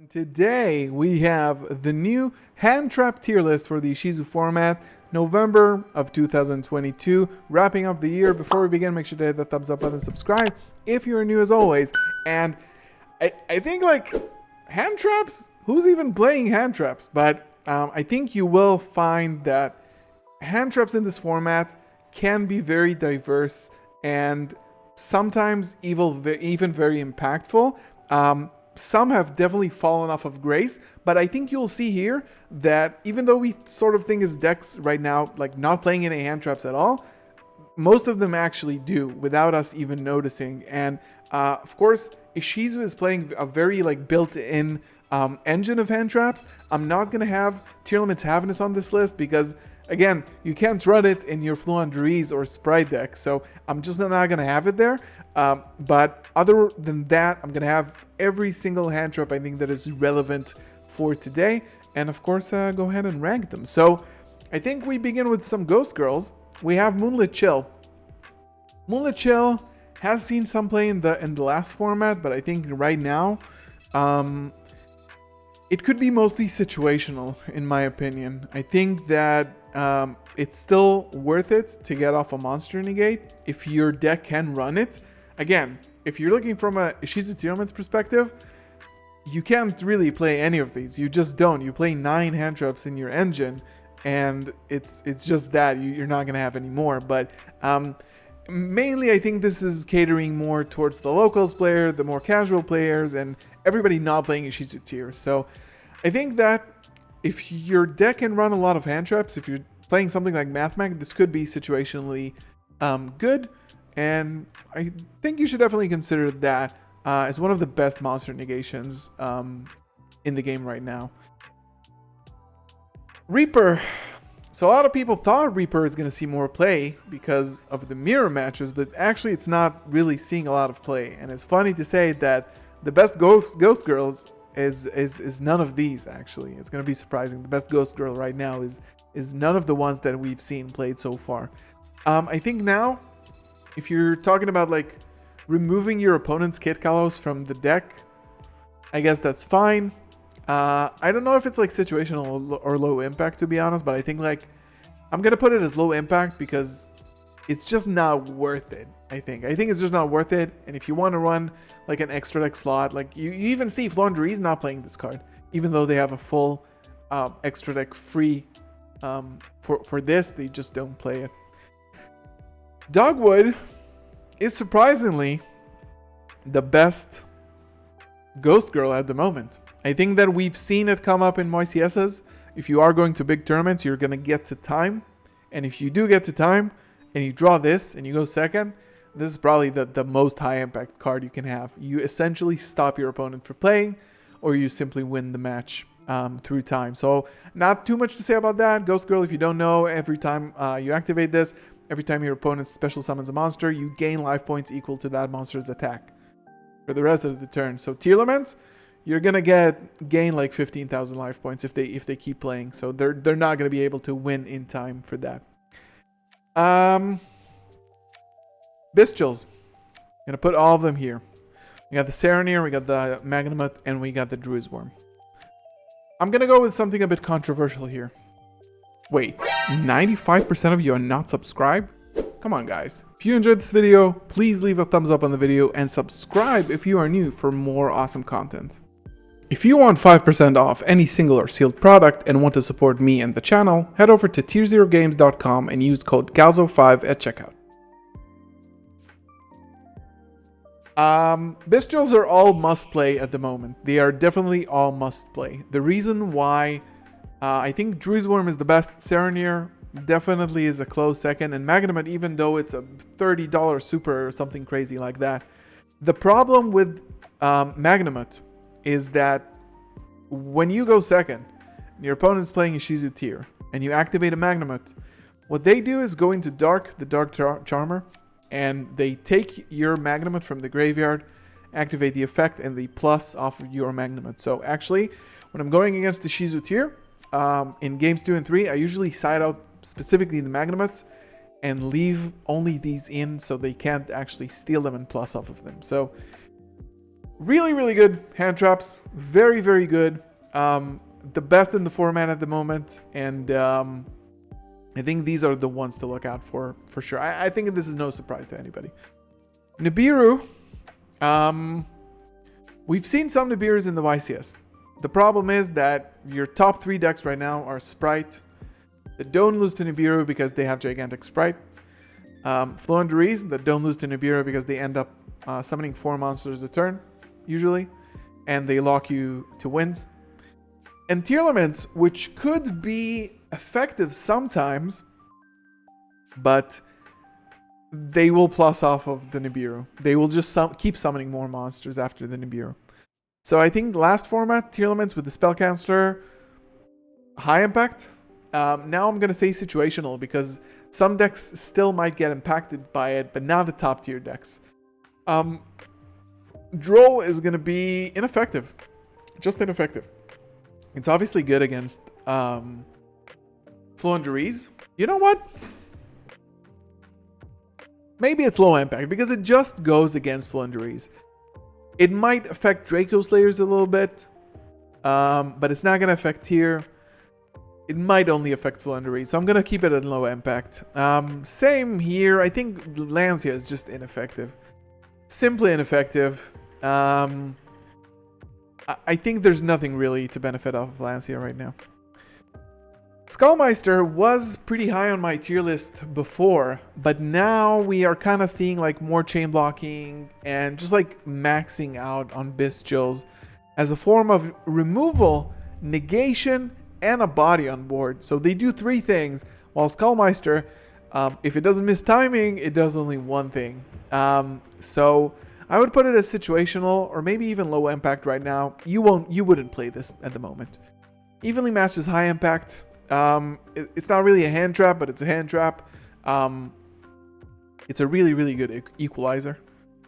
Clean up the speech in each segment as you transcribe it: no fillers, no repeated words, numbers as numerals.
Today we have the new hand trap tier list for the Ishizu format, November of 2022, wrapping up the year. Before we begin, make sure to hit the thumbs up button and subscribe if you're new as always. And I think like hand traps, who's even playing hand traps? But I think you will find that hand traps in this format can be very diverse and sometimes even very impactful. Some have definitely fallen off of grace, but I think you'll see here that even though we sort of think his decks right now, like not playing any hand traps at all, most of them actually do without us even noticing. And of course, Ishizu is playing a very like built-in engine of hand traps. I'm not going to have Tearlament's Havness on this list because again, you can't run it in your Fluandreeze or Sprite deck, so I'm just not going to have it there. But other than that, I'm going to have every single hand trap I think that is relevant for today. And of course, go ahead and rank them. So I think we begin with some Ghost Girls. We have Moonlit Chill. Moonlit Chill has seen some play in the last format, but I think right now, it could be mostly situational, in my opinion. I think that it's still worth it to get off a Monster Negate if your deck can run it. Again, if you're looking from a Ishizu Tearlament's perspective, you can't really play any of these. You just don't. You play 9 hand traps in your engine, and it's just that. You're not going to have any more. But mainly, I think this is catering more towards the locals player, the more casual players, and everybody not playing Ishizu tier. So I think that if your deck can run a lot of hand traps, if you're playing something like Mathmag, this could be situationally good. And I think you should definitely consider that as one of the best monster negations in the game right now. Reaper. So a lot of people thought Reaper is going to see more play because of the mirror matches, but actually it's not really seeing a lot of play. And it's funny to say that the best Ghost Girls is none of these, actually. It's going to be surprising. The best Ghost Girl right now is none of the ones that we've seen played so far. I think now, if you're talking about like removing your opponent's Kit Kalos from the deck, I guess that's fine. I don't know if it's like situational or low impact, to be honest, but I think like I'm gonna put it as low impact because it's just not worth it. I think it's just not worth it. And if you want to run like an extra deck slot, like you even see Fluandreeze not playing this card, even though they have a full extra deck free for this, they just don't play it. Dogwood is surprisingly the best Ghost Girl at the moment. I think that we've seen it come up in YCSs. If you are going to big tournaments, you're going to get to time. And if you do get to time and you draw this and you go second, this is probably the most high impact card you can have. You essentially stop your opponent from playing, or you simply win the match through time. So not too much to say about that. Ghost Girl, if you don't know, every time you activate this, every time your opponent special summons a monster, you gain life points equal to that monster's attack for the rest of the turn. So Tearlaments, you're gonna gain like 15,000 life points if they keep playing. So they're not gonna be able to win in time for that. Bestials, gonna put all of them here. We got the Serenir, we got the Magnemite, and we got the Druisworm. I'm gonna go with something a bit controversial here. Wait, 95% of you are not subscribed? Come on, guys. If you enjoyed this video, please leave a thumbs up on the video and subscribe if you are new for more awesome content. If you want 5% off any single or sealed product and want to support me and the channel, head over to tierzerogames.com and use code GALZO5 at checkout. Bestials are all must play at the moment. They are definitely all must play. The reason why I think Druisworm is the best, Serenir definitely is a close second, and Magnemite, even though it's a $30 super or something crazy like that. The problem with Magnemite is that when you go second, your opponent's playing Ishizu tier, and you activate a Magnemite, what they do is go into the Dark Charmer, and they take your Magnemite from the graveyard, activate the effect, and the plus off of your Magnemite. So actually, when I'm going against the Ishizu tier, in games 2 and 3, I usually side out specifically the Magnemites and leave only these in so they can't actually steal them and plus off of them. So Really, really good hand traps. Very, very good. The best in the format at the moment. And I think these are the ones to look out for sure. I think this is no surprise to anybody. Nibiru. We've seen some Nibirus in the YCS. The problem is that your top 3 decks right now are Sprite, that don't lose to Nibiru because they have Gigantic Sprite. Floowandereeze, that don't lose to Nibiru because they end up summoning 4 monsters a turn, usually, and they lock you to wins. And Tearlaments, which could be effective sometimes, but they will plus off of the Nibiru. They will just keep summoning more monsters after the Nibiru. So I think last format, Tearlaments with the Spellcaster, high impact. Now I'm going to say situational because some decks still might get impacted by it, but not the top tier decks. Droll is going to be ineffective. Just ineffective. It's obviously good against Floowandereeze. You know what? Maybe it's low impact because it just goes against Floowandereeze. It might affect Draco Slayers a little bit, but it's not going to affect tier. It might only affect Floowandereeze, so I'm going to keep it at low impact. Same here. I think Lancia is just ineffective. Simply ineffective. I think there's nothing really to benefit off of Lancia right now. Skullmeister was pretty high on my tier list before, but now we are kind of seeing like more chain blocking and just like maxing out on Bystials as a form of removal, negation, and a body on board. So they do 3 things, while Skullmeister, if it doesn't miss timing, it does only 1 thing. So I would put it as situational or maybe even low impact right now. You wouldn't play this at the moment. Evenly matched is high impact. It's not really a hand trap, but it's a hand trap. It's a really, really good equalizer.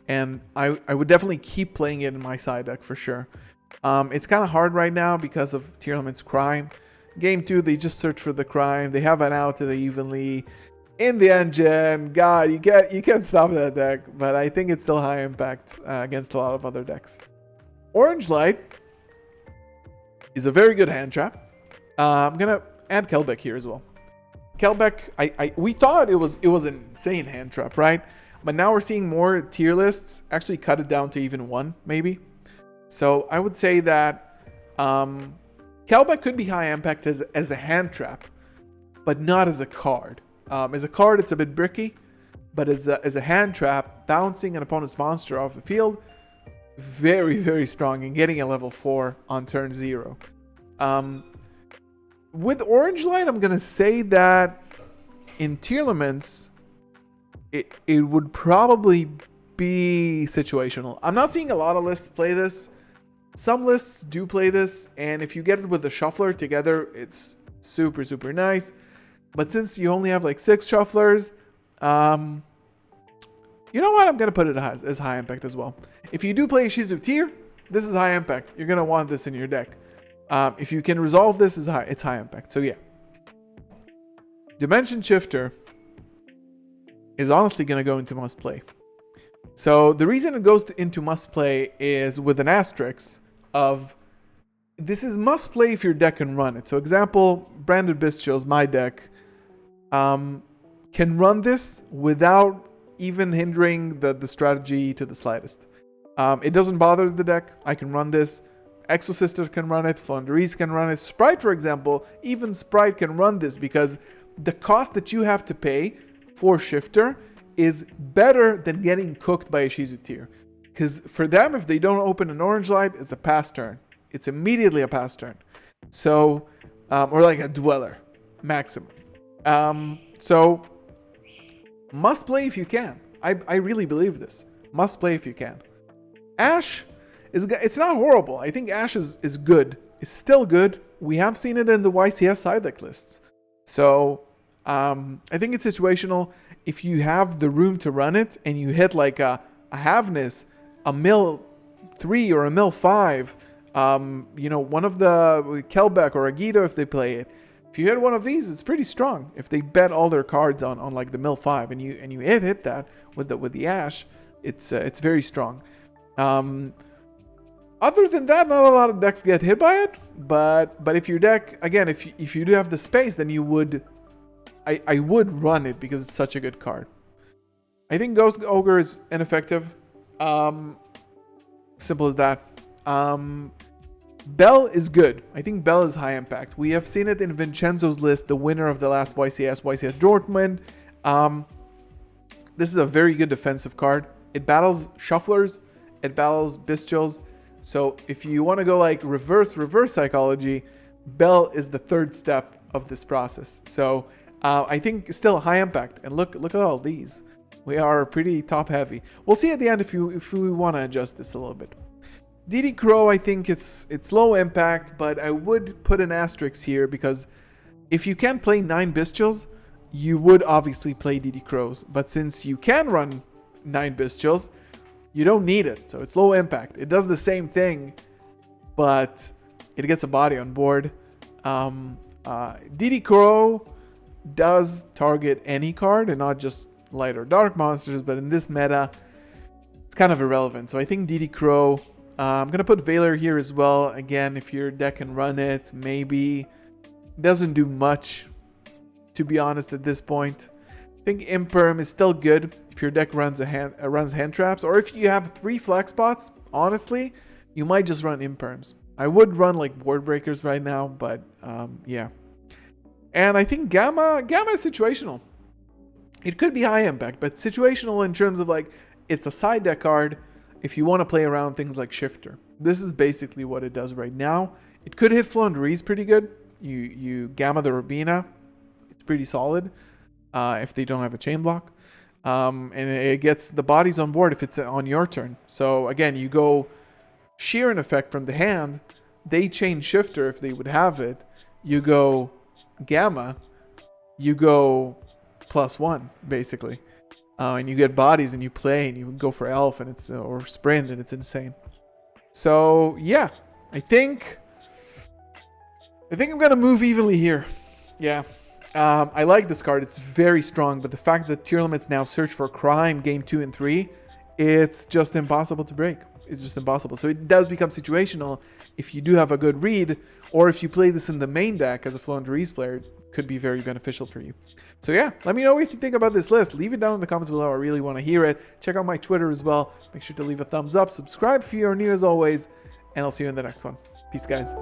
And I would definitely keep playing it in my side deck for sure. It's kind of hard right now because of Tearlament's Crime. Game 2, they just search for the Crime. They have an out to the Evenly. In the engine, God, you can't stop that deck. But I think it's still high impact against a lot of other decks. Orange Light is a very good hand trap. I'm gonna add Kelbeck here as well. Kelbeck, we thought it was an insane hand trap, right? But now we're seeing more tier lists actually cut it down to even 1, maybe. So I would say that Kelbeck could be high impact as a hand trap, but not as a card. As a card, it's a bit bricky, but as a hand trap, bouncing an opponent's monster off the field, very, very strong, and getting a level 4 on turn 0. With Orange Light, I'm going to say that in Tearlaments, it would probably be situational. I'm not seeing a lot of lists play this. Some lists do play this, and if you get it with the Shuffler together, it's super, super nice. But since you only have like 6 Shufflers, you know what? I'm going to put it as high impact as well. If you do play Ishizu tier, this is high impact. You're going to want this in your deck. If you can resolve this, it's high impact. So yeah. Dimension Shifter is honestly going to go into must play. So the reason it goes into must play is with an asterisk of this is must play if your deck can run it. So example, Branded Bystials, my deck, can run this without even hindering the strategy to the slightest. It doesn't bother the deck. I can run this. Exosister can run it. Floowandereeze can run it. Sprite, for example, even Sprite can run this because the cost that you have to pay for Shifter is better than getting cooked by Ishizu tier. Because for them, if they don't open an Orange Light, it's a pass turn. It's immediately a pass turn. So, or like a Dweller, maximum. So, must play if you can. I really believe this. Must play if you can. Ash, it's not horrible. I think Ash is good. It's still good. We have seen it in the YCS side deck lists. So, I think it's situational. If you have the room to run it and you hit like a Havnis, a mill 3 or a mill 5, one of the Kelbeck or Agito if they play it. If you hit one of these, it's pretty strong. If they bet all their cards on like the mill 5 and you hit that with the Ash, it's very strong. Other than that, not a lot of decks get hit by it. But if your deck, again, if you do have the space, then you would, I would run it because it's such a good card. I think Ghost Ogre is ineffective. Simple as that. Bell is good. I think Bell is high impact. We have seen it in Vincenzo's list, the winner of the last YCS Dortmund. This is a very good defensive card. It battles Shufflers. It battles Bestials. So if you want to go like reverse psychology, Bell is the third step of this process. So I think still high impact. And look at all these. We are pretty top heavy. We'll see at the end if we want to adjust this a little bit. DD Crow, I think it's low impact, but I would put an asterisk here because if you can play 9 Bestials, you would obviously play DD Crows. But since you can run 9 Bestials, you don't need it. So it's low impact. It does the same thing, but it gets a body on board. DD Crow does target any card and not just light or dark monsters, but in this meta, it's kind of irrelevant. So I think DD Crow, I'm going to put Valor here as well. Again, if your deck can run it, maybe. Doesn't do much, to be honest, at this point. I think Imperm is still good if your deck runs hand traps, or if you have 3 flex spots. Honestly, you might just run Imperms. I would run like Board Breakers right now, but yeah. And I think Gamma is situational. It could be high impact, but situational in terms of like it's a side deck card if you want to play around things like Shifter. This is basically what it does right now. It could hit Floowandereeze pretty good. You Gamma the Robina. It's pretty solid if they don't have a chain block. And it gets the bodies on board if it's on your turn. So again, you go Sheeran effect from the hand. They chain Shifter if they would have it. You go Gamma. You go +1 basically. And you get bodies and you play and you go for Elf and it's or Sprint and it's insane. So yeah, I think I'm gonna move evenly here. Yeah. I like this card. It's very strong, but the fact that tier limits now search for crime game 2 and 3, it's just impossible to break. It's just impossible. So it does become situational if you do have a good read, or if you play this in the main deck as a Floowandereeze player, it could be very beneficial for you. So yeah, let me know what you think about this list. Leave it down in the comments below. I really want to hear it. Check out my Twitter as well. Make sure to leave a thumbs up. Subscribe if you are new as always. And I'll see you in the next one. Peace, guys.